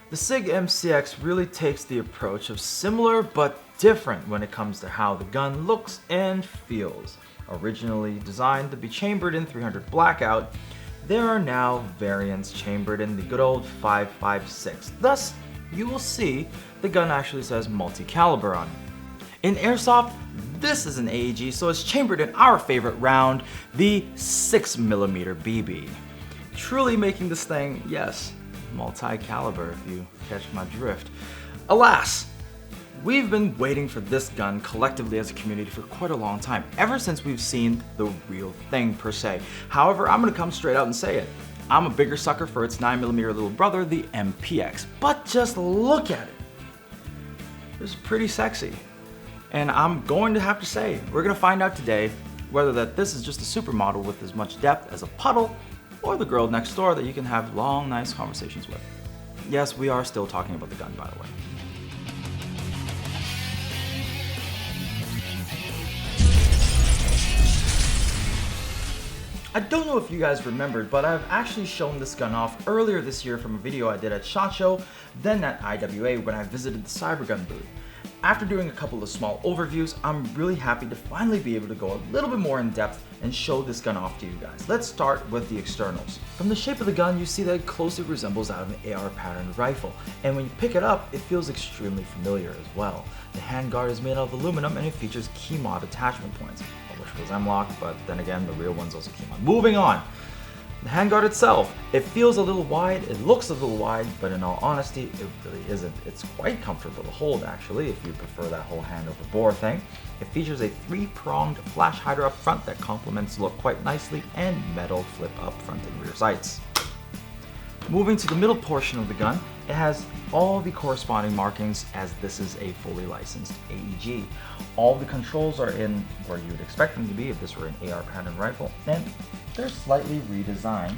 The SIG MCX really takes the approach of similar but different when it comes to how the gun looks and feels. Originally designed to be chambered in 300 blackout, there are now variants chambered in the good old 5.56. Thus, you will see the gun actually says multi-caliber on it. In Airsoft, this is an AEG, so it's chambered in our favorite round, the 6mm BB. Truly making this thing, yes, multi-caliber if you catch my drift. Alas, we've been waiting for this gun collectively as a community for quite a long time, ever since we've seen the real thing per se. However, I'm gonna come straight out and say it. I'm a bigger sucker for its 9mm little brother, the MPX. But just look at it. It's pretty sexy. And I'm going to have to say, we're gonna find out today whether this is just a supermodel with as much depth as a puddle, or the girl next door that you can have long, nice conversations with. Yes, we are still talking about the gun, by the way. I don't know if you guys remembered, but I've actually shown this gun off earlier this year from a video I did at SHOT Show, then at IWA when I visited the Cybergun booth. After doing a couple of small overviews, I'm really happy to finally be able to go a little bit more in depth and show this gun off to you guys. Let's start with the externals. From the shape of the gun, you see that it closely resembles that of an AR patterned rifle, and when you pick it up, it feels extremely familiar as well. The handguard is made out of aluminum and it features key mod attachment points. I wish it was M-lock, but then again, the real one's also key mod. Moving on. The handguard itself, it feels a little wide, it looks a little wide, but in all honesty, it really isn't. It's quite comfortable to hold actually, if you prefer that whole hand over bore thing. It features a 3-pronged flash hider up front that complements the look quite nicely, and metal flip up front and rear sights. Moving to the middle portion of the gun, it has all the corresponding markings as this is a fully licensed AEG. All the controls are in where you would expect them to be if this were an AR pattern rifle, and they're slightly redesigned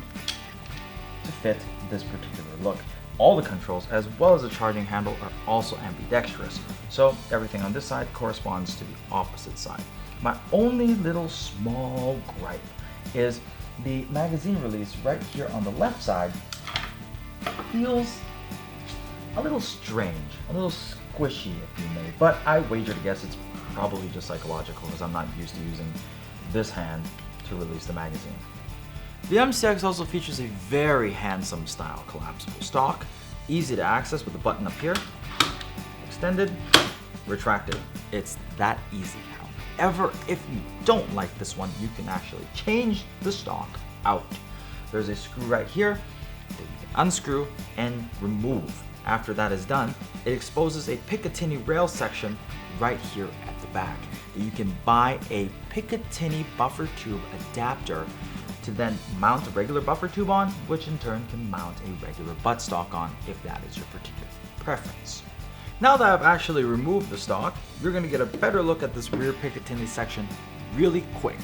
to fit this particular look. All the controls, as well as the charging handle, are also ambidextrous, so everything on this side corresponds to the opposite side. My only little small gripe is the magazine release right here on the left side feels a little strange, a little squishy if you may, but I wager to guess it's probably just psychological because I'm not used to using this hand to release the magazine. The MCX also features a very handsome style collapsible stock, easy to access with a button up here, extended, retracted. It's that easy. However, if you don't like this one, you can actually change the stock out. There's a screw right here that you can unscrew and remove. After that is done, it exposes a Picatinny rail section right here at the back. You can buy a Picatinny buffer tube adapter to then mount a regular buffer tube on, which in turn can mount a regular buttstock on if that is your particular preference. Now that I've actually removed the stock, you're going to get a better look at this rear Picatinny section really quick.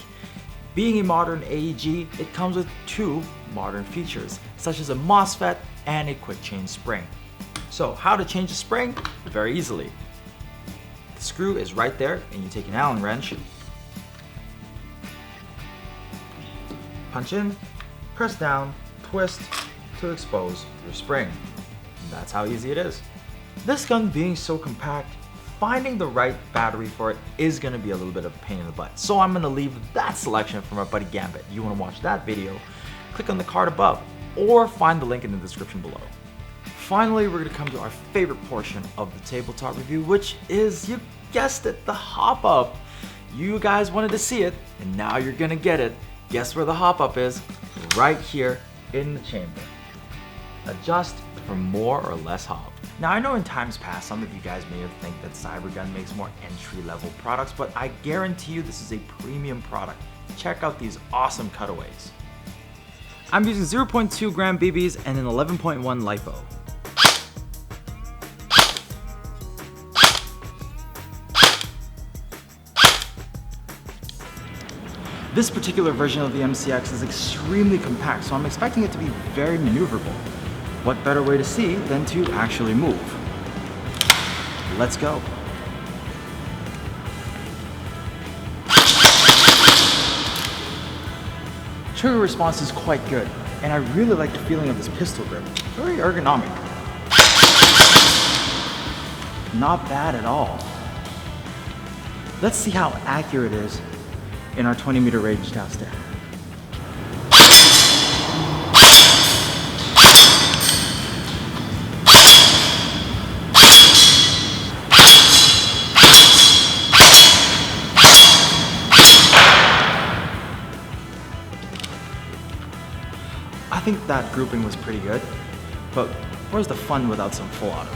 Being a modern AEG, it comes with 2 modern features, such as a MOSFET and a quick change spring. So how to change the spring? Very easily. The screw is right there, and you take an Allen wrench, punch in, press down, twist to expose your spring. And that's how easy it is. This gun being so compact, finding the right battery for it is going to be a little bit of a pain in the butt. So I'm going to leave that selection for my buddy Gambit. You want to watch that video, click on the card above or find the link in the description below. Finally, we're going to come to our favorite portion of the tabletop review, which is, you guessed it, the hop-up. You guys wanted to see it, and now you're going to get it. Guess where the hop-up is? Right here in the chamber. Adjust for more or less hop. Now I know in times past some of you guys may have think that Cybergun makes more entry-level products, but I guarantee you this is a premium product. Check out these awesome cutaways. I'm using 0.2 gram BBs and an 11.1 LiPo. This particular version of the MCX is extremely compact, so I'm expecting it to be very maneuverable. What better way to see than to actually move? Let's go. Trigger response is quite good, and I really like the feeling of this pistol grip. Very ergonomic. not bad at all. Let's see how accurate it is in our 20-meter range tester. I think that grouping was pretty good, but where's the fun without some full auto?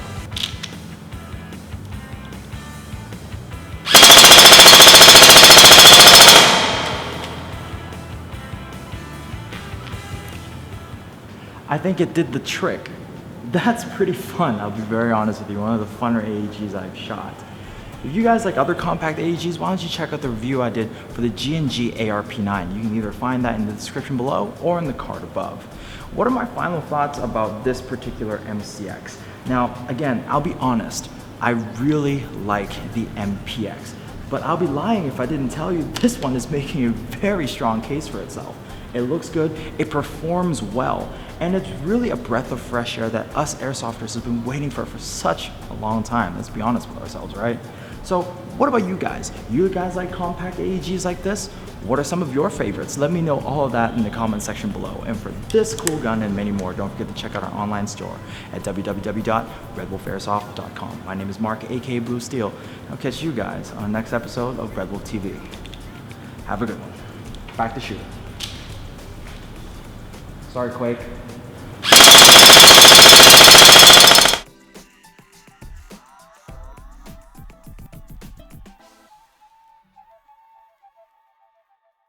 I think it did the trick. That's pretty fun, I'll be very honest with you. One of the funner AEGs I've shot. If you guys like other compact AEGs, why don't you check out the review I did for the G&G ARP9. You can either find that in the description below or in the card above. What are my final thoughts about this particular MCX? Now, again, I'll be honest, I really like the MPX, but I'll be lying if I didn't tell you this one is making a very strong case for itself. It looks good, it performs well, and it's really a breath of fresh air that us airsofters have been waiting for such a long time. Let's be honest with ourselves, right? So what about you guys? You guys like compact AEGs like this? What are some of your favorites? Let me know all of that in the comment section below. And for this cool gun and many more, don't forget to check out our online store at www.redwolfairsoft.com. My name is Mark, aka Blue Steel. I'll catch you guys on the next episode of RedWolf TV. Have a good one. Back to shooting. Sorry, Quake.